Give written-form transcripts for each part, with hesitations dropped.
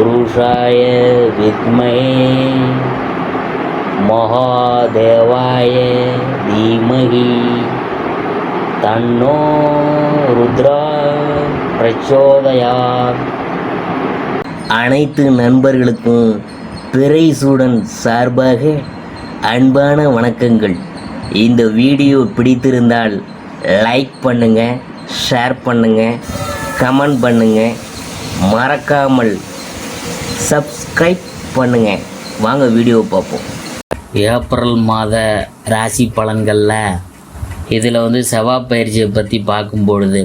पुरुषाय विद्महे महादेवाय धीमहि तन्नो रुद्रा प्रचोदयात्. அனைத்து நண்பர்களுக்கும் பிறை சூடன் சார்பாக அன்பான வணக்கங்கள். இந்த வீடியோ பிடித்திருந்தால் லைக் பண்ணுங்கள், ஷேர் பண்ணுங்கள், கமெண்ட் பண்ணுங்கள், மறக்காமல் சப்ஸ்கிரைப் பண்ணுங்கள். வாங்க வீடியோ பார்ப்போம். ஏப்ரல் மாத ராசி பலன்களில் இதில் செவ்வாய் பயிற்சியை பற்றி பார்க்கும்பொழுது,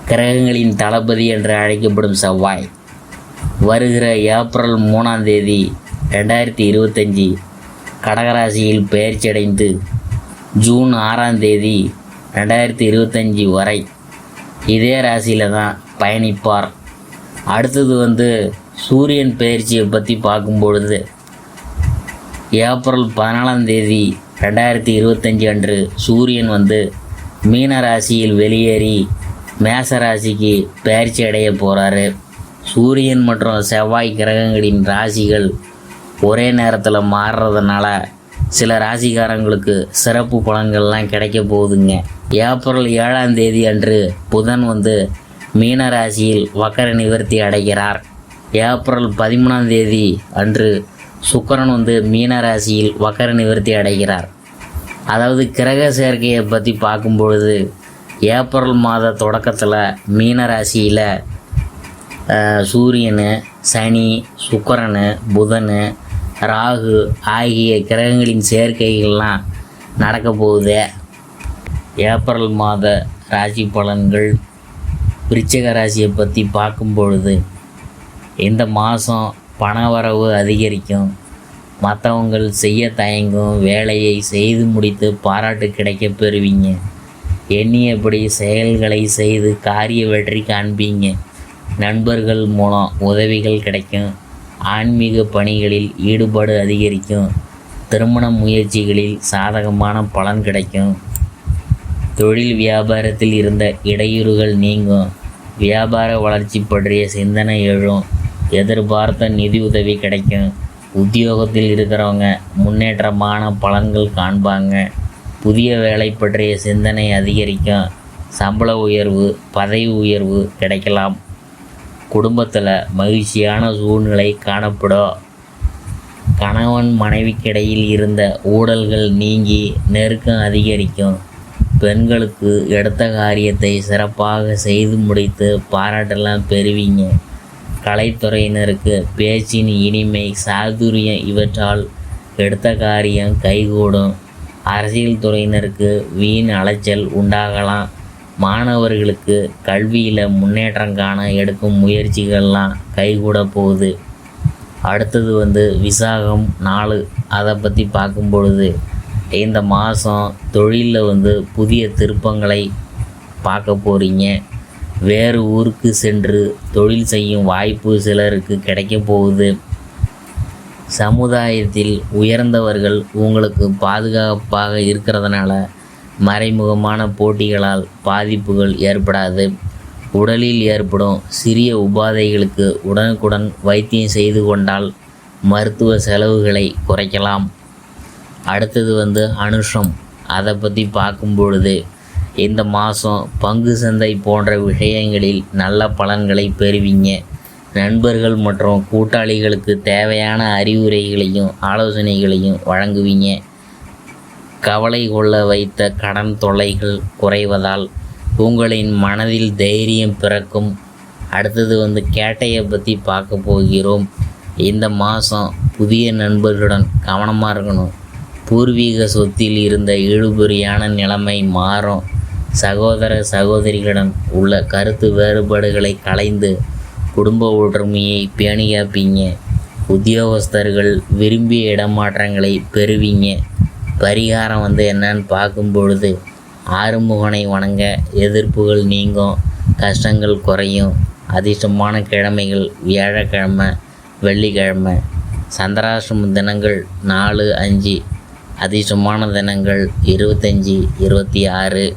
கிரகங்களின் தளபதி என்று அழைக்கப்படும் செவ்வாய் வருகிற ஏப்ரல் 3ஆம் தேதி 2025 கடகராசியில் பெயர்ச்சியடைந்து ஜூன் 6ஆம் தேதி 2025 வரை இதே ராசியில் தான் பயணிப்பார். அடுத்தது சூரியன் பெயர்ச்சியை பற்றி பார்க்கும்பொழுது, ஏப்ரல் 14ஆம் தேதி 2025 அன்று சூரியன் மீன ராசியில் வெளியேறி மேச ராசிக்கு பெயர்ச்சி அடைய போகிறாரு. சூரியன் மற்றும் செவ்வாய் கிரகங்களின் ராசிகள் ஒரே நேரத்தில் மாறுறதுனால சில ராசிக்காரங்களுக்கு சிறப்பு பலன்கள்லாம் கிடைக்க போகுதுங்க. ஏப்ரல் 7ஆம் தேதி அன்று புதன் மீன ராசியில் வக்கர நிவர்த்தி அடைகிறார். ஏப்ரல் 13ஆம் தேதி அன்று சுக்கிரன் மீன ராசியில் வக்கர நிவர்த்தி அடைகிறார். அதாவது கிரக சேர்க்கையை பற்றி பார்க்கும்பொழுது, ஏப்ரல் மாத தொடக்கத்தில் மீன ராசியில் சூரியன், சனி, சுக்கிரன், புதன், ராகு ஆகிய கிரகங்களின் சேர்க்கைகள்லாம் நடக்க போகுது. ஏப்ரல் மாத ராசி பலன்கள். விருச்சிக ராசியை பற்றி பார்க்கும்பொழுது, இந்த மாதம் பணவரவு அதிகரிக்கும். மற்றவங்கள் செய்ய தயங்கும் வேலையை செய்து முடித்து பாராட்டு கிடைக்க பெறுவீங்க. எண்ணியபடி செயல்களை செய்து காரிய வெற்றி காண்பீங்க. நண்பர்கள் மூலம் உதவிகள் கிடைக்கும். ஆன்மீக பணிகளில் ஈடுபாடு அதிகரிக்கும். திருமண முயற்சிகளில் சாதகமான பலன் கிடைக்கும். தொழில் வியாபாரத்தில் இருந்த இடையூறுகள் நீங்கும். வியாபார வளர்ச்சி பற்றிய சிந்தனை எழும். எதிர்பார்த்த நிதி உதவி கிடைக்கும். உத்தியோகத்தில் இருக்கிறவங்க முன்னேற்றமான பலன்கள் காண்பாங்க. புதிய வேலை பற்றிய சிந்தனை அதிகரிக்கும். சம்பள உயர்வு, பதவி உயர்வு கிடைக்கலாம். குடும்பத்தில் மகிழ்ச்சியான சூழ்நிலை காணப்படும். கணவன் மனைவிக்கிடையில் இருந்த ஊடல்கள் நீங்கி நெருக்கம் அதிகரிக்கும். பெண்களுக்கு எடுத்த காரியத்தை சிறப்பாக செய்து முடித்து பாராட்டெல்லாம் பெறுவீங்க. கலைத்துறையினருக்கு பேச்சின் இனிமை, சாதுரியம் இவற்றால் எடுத்த காரியம் கைகூடும். அரசியல் துறையினருக்கு வீண் அலைச்சல் உண்டாகலாம். மாணவர்களுக்கு கல்வியில் முன்னேற்றம் காண எடுக்கும் முயற்சிகள்லாம் கைகூட போகுது. அடுத்தது விசாகம் 4. அதை பற்றி பார்க்கும்பொழுது, இந்த மாதம் தொழிலில் புதிய திருப்பங்களை பார்க்க போகிறீங்க. வேறு ஊருக்கு சென்று தொழில் செய்யும் வாய்ப்பு சிலருக்கு கிடைக்க போகுது. சமுதாயத்தில் உயர்ந்தவர்கள் உங்களுக்கு பாதுகாப்பாக இருக்கிறதுனால மறைமுகமான போட்டிகளால் பாதிப்புகள் ஏற்படாது. உடலில் ஏற்படும் சிறிய உபாதைகளுக்கு உடனுக்குடன் வைத்தியம் செய்து கொண்டால் மருத்துவ செலவுகளை குறைக்கலாம். அடுத்தது அனுஷம். அதை பற்றி பார்க்கும்பொழுது, இந்த மாதம் பங்கு சந்தை போன்ற விஷயங்களில் நல்ல பலன்களை பெறுவீங்க. நண்பர்கள் மற்றும் கூட்டாளிகளுக்கு தேவையான அறிவுரைகளையும் ஆலோசனைகளையும் வழங்குவீங்க. கவலை கொள்ள வைத்த கடன் தொல்லைகள் குறைவதால் உங்களின் மனதில் தைரியம் பிறக்கும். அடுத்தது கேட்டையை பற்றி பார்க்க போகிறோம். இந்த மாதம் புதிய நண்பர்களுடன் கவனமாக இருக்கணும். பூர்வீக சொத்தில் இருந்த இழுபறியான நிலைமை மாறும். சகோதர சகோதரிகளுடன் உள்ள கருத்து வேறுபாடுகளை களைந்து குடும்ப ஒற்றுமையை பேணியாப்பீங்க. உத்தியோகஸ்தர்கள் விரும்பிய இடமாற்றங்களை பெறுவீங்க. பரிகாரம் என்னன்னு பார்க்கும்பொழுது, ஆறுமுகனை வணங்க எதிர்ப்புகள் நீங்கும், கஷ்டங்கள் குறையும். அதிர்ஷ்டமான கிழமைகள் வியாழக்கிழமை, வெள்ளிக்கிழமை. சந்திராஷ்டம தினங்கள் 4, 5. அதிர்ஷ்டமான தினங்கள் 25, 26.